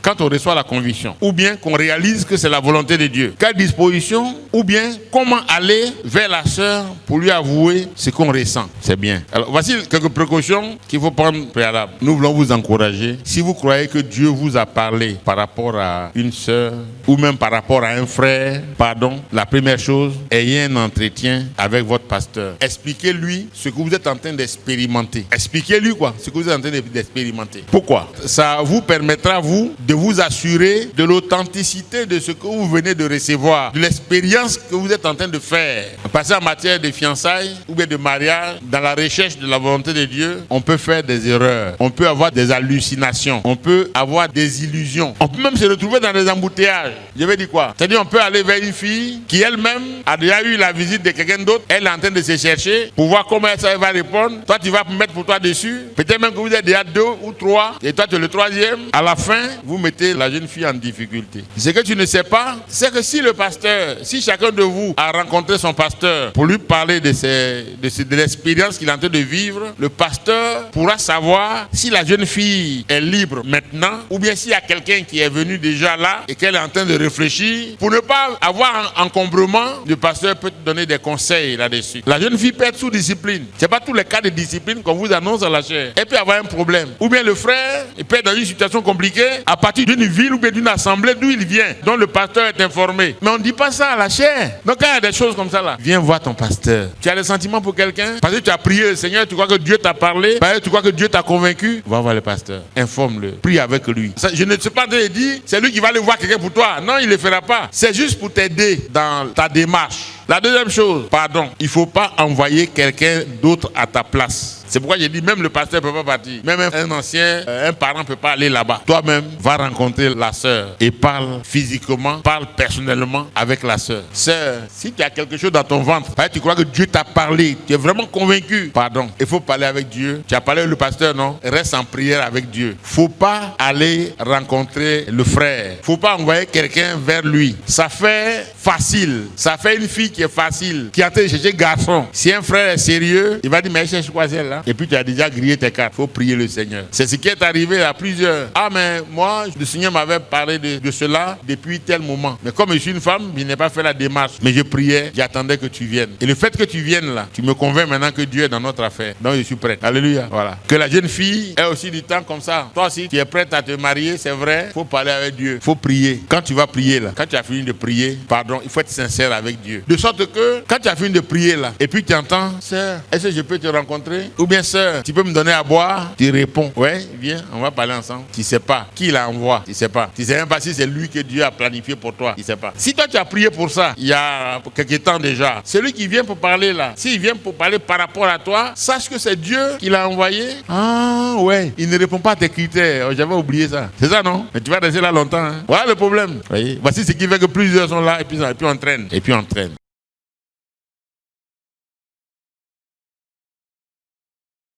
quand on reçoit la conviction, ou bien qu'on réalise que c'est la volonté de Dieu. Quelle disposition, ou bien comment aller vers la sœur pour lui avouer ce qu'on ressent. C'est bien. Alors, voici quelques précautions qu'il faut prendre préalable. Nous voulons vous encourager. Si vous croyez que Dieu vous a parlé par rapport à une sœur, ou même par rapport à un frère, la première chose, ayez un entretien avec votre pasteur. Expliquez-lui ce que vous êtes en train d'expérimenter. Expliquez-lui ce que vous êtes en train d'expérimenter. Pourquoi? Ça vous permettra, vous, de vous assurer de l'authenticité de ce que vous venez de recevoir, de l'expérience que vous êtes en train de faire. Parce qu'en matière de fiançailles ou bien de mariage, dans la recherche de la volonté de Dieu, on peut faire des erreurs, on peut avoir des hallucinations, on peut avoir des illusions, on peut même se retrouver dans des embouteillages. Je veux dire quoi? C'est-à-dire on peut aller vers une fille qui elle-même a déjà eu la visite de quelqu'un d'autre, elle est en train de se chercher pour voir comment elle va répondre. Toi, tu vas mettre pour toi dessus. Peut-être même que vous êtes déjà 2 ou 3 et toi, tu es le 3e. À la fin, vous mettez la jeune fille en difficulté. Ce que tu ne sais pas, c'est que si le pasteur, si chacun de vous a rencontré son pasteur pour lui parler de l'expérience qu'il est en train de vivre, le pasteur pourra savoir si la jeune fille est libre maintenant ou bien s'il y a quelqu'un qui est venu déjà là et qu'elle est en train de réfléchir. Pour ne pas avoir un encombrement, le pasteur peut te donner des conseils là-dessus. La jeune fille peut être sous discipline. Ce n'est pas tous les cas de discipline qu'on vous annonce à la chair. Elle peut avoir un problème. Ou bien le frère, il peut être dans une situation compliquée à partir d'une ville ou bien d'une assemblée d'où il vient, dont le pasteur est informé. Mais on ne dit pas ça à la chair. Donc quand il y a des choses comme ça là, viens voir ton pasteur. Tu as des sentiments pour quelqu'un? Parce que tu as prié le Seigneur, tu crois que Dieu t'a parlé, parce que tu crois que Dieu t'a convaincu, va voir le pasteur. Informe-le. Prie avec lui. Ça, je ne sais pas te dire, c'est lui qui va aller voir quelqu'un pour toi. Non, il ne le fera pas. C'est juste pour t'aider dans ta démarche. La deuxième chose, il ne faut pas envoyer quelqu'un d'autre à ta place. C'est pourquoi j'ai dit, même le pasteur ne peut pas partir. Même un ancien, un parent ne peut pas aller là-bas. Toi-même, va rencontrer la sœur et parle physiquement, parle personnellement avec la sœur. Sœur, si tu as quelque chose dans ton ventre, tu crois que Dieu t'a parlé, tu es vraiment convaincu, il faut parler avec Dieu. Tu as parlé avec le pasteur, non? Reste en prière avec Dieu. Il ne faut pas aller rencontrer le frère. Il ne faut pas envoyer quelqu'un vers lui. Ça fait facile. Ça fait une fille qui est facile, qui est en train de chercher garçon. Si un frère est sérieux, il va dire, mais elle cherche quoi celle-là? Et puis tu as déjà grillé tes cartes. Il faut prier le Seigneur. C'est ce qui est arrivé à plusieurs. Ah, mais moi, le Seigneur m'avait parlé de cela depuis tel moment. Mais comme je suis une femme, je n'ai pas fait la démarche. Mais je priais, j'attendais que tu viennes. Et le fait que tu viennes là, tu me convaincs maintenant que Dieu est dans notre affaire. Donc je suis prête. Alléluia. Voilà. Que la jeune fille ait aussi du temps comme ça. Toi aussi, tu es prête à te marier, c'est vrai. Il faut parler avec Dieu. Il faut prier. Quand tu vas prier là, quand tu as fini de prier, il faut être sincère avec Dieu. De sorte que, quand tu as fini de prier là, et puis tu entends, sœur, est-ce que je peux te rencontrer? Ou bien sœur, tu peux me donner à boire? Tu réponds, ouais, viens, on va parler ensemble. Tu ne sais pas qui l'envoie, tu ne sais pas. Tu ne sais même pas si c'est lui que Dieu a planifié pour toi, tu ne sais pas. Si toi tu as prié pour ça, il y a quelques temps déjà, celui qui vient pour parler là, s'il vient pour parler par rapport à toi, sache que c'est Dieu qui l'a envoyé. Ah ouais, il ne répond pas à tes critères. J'avais oublié ça. C'est ça non? Mais tu vas rester là longtemps. Hein? Voilà le problème. Voyez? Voici ce qui fait que plusieurs sont là et puis on traîne.